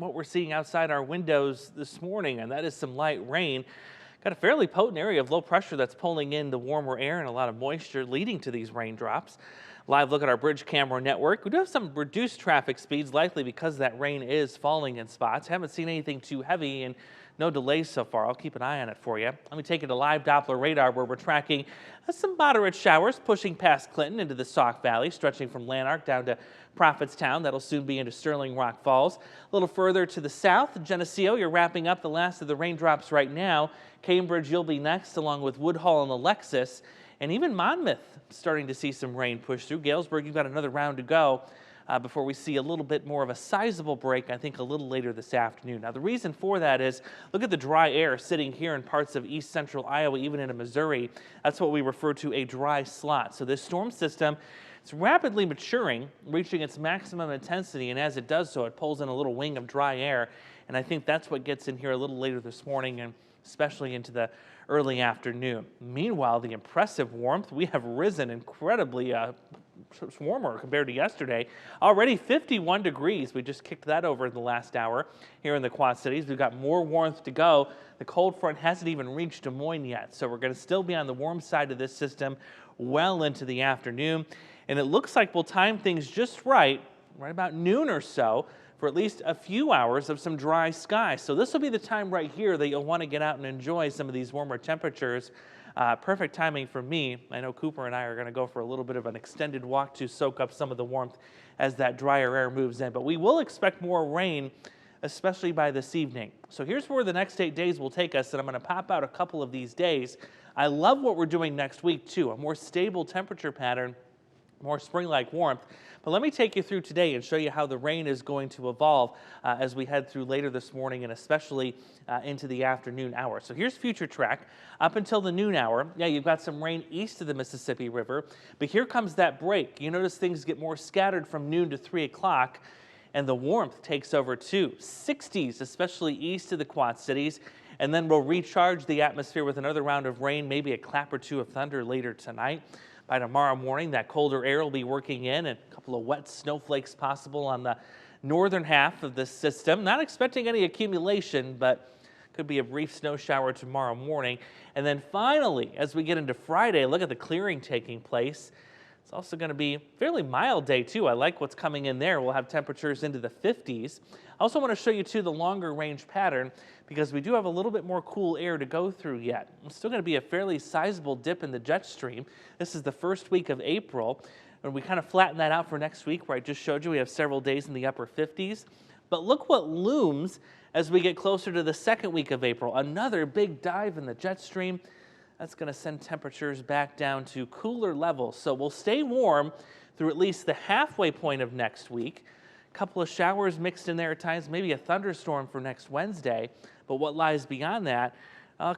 what we're seeing outside our windows this morning, and that is some light rain. Got a fairly potent area of low pressure that's pulling in the warmer air and a lot of moisture leading to these raindrops. Live look at our bridge camera network. We do have some reduced traffic speeds, likely because that rain is falling in spots. Haven't seen anything too heavy and no delays so far. I'll keep an eye on it for you. Let me take you to live Doppler radar where we're tracking some moderate showers pushing past Clinton into the Sauk Valley, stretching from Lanark down to Prophetstown. That'll soon be into Sterling Rock Falls. A little further to the south, Geneseo, you're wrapping up the last of the raindrops right now. Cambridge, you'll be next, along with Woodhull and Alexis. And even Monmouth starting to see some rain push through. Galesburg, you've got another round to go before we see a little bit more of a sizable break, I think a little later this afternoon. Now, the reason for that is, look at the dry air sitting here in parts of east central Iowa, even into Missouri. That's what we refer to a dry slot. So this storm system, it's rapidly maturing, reaching its maximum intensity, and as it does so, it pulls in a little wing of dry air. And I think that's what gets in here a little later this morning and especially into the early afternoon. Meanwhile, the impressive warmth, we have risen incredibly warmer compared to yesterday. Already 51 degrees. We just kicked that over in the last hour here in the Quad Cities. We've got more warmth to go. The cold front hasn't even reached Des Moines yet, so we're going to still be on the warm side of this system well into the afternoon. And it looks like we'll time things just right about noon or so, for at least a few hours of some dry skies. So this will be the time right here that you'll want to get out and enjoy some of these warmer temperatures. Perfect timing for me. I know Cooper and I are going to go for a little bit of an extended walk to soak up some of the warmth as that drier air moves in. But we will expect more rain, especially by this evening. So here's where the next 8 days will take us, and I'm going to pop out a couple of these days. I love what we're doing next week too, a more stable temperature pattern, more spring-like warmth. But let me take you through today and show you how the rain is going to evolve as we head through later this morning and especially into the afternoon hour. So here's future track up until the noon hour. Yeah, you've got some rain east of the Mississippi River, but here comes that break. You notice things get more scattered from noon to 3 o'clock, and the warmth takes over too. 60s, especially east of the Quad Cities, and then we'll recharge the atmosphere with another round of rain, maybe a clap or two of thunder later tonight. By tomorrow morning, that colder air will be working in, and a couple of wet snowflakes possible on the northern half of the system. Not expecting any accumulation, but could be a brief snow shower tomorrow morning. And then finally, as we get into Friday, look at the clearing taking place. It's also going to be a fairly mild day too. I like what's coming in there. We'll have temperatures into the 50s. I also want to show you too the longer range pattern because we do have a little bit more cool air to go through yet. It's still going to be a fairly sizable dip in the jet stream. This is the first week of April, and we kind of flatten that out for next week where I just showed you we have several days in the upper 50s. But look what looms as we get closer to the second week of April. Another big dive in the jet stream. That's going to send temperatures back down to cooler levels. So we'll stay warm through at least the halfway point of next week. A couple of showers mixed in there at times, maybe a thunderstorm for next Wednesday. But what lies beyond that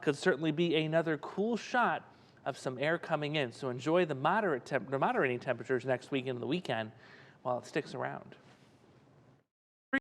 could certainly be another cool shot of some air coming in. So enjoy the moderating temperatures next week into the weekend while it sticks around.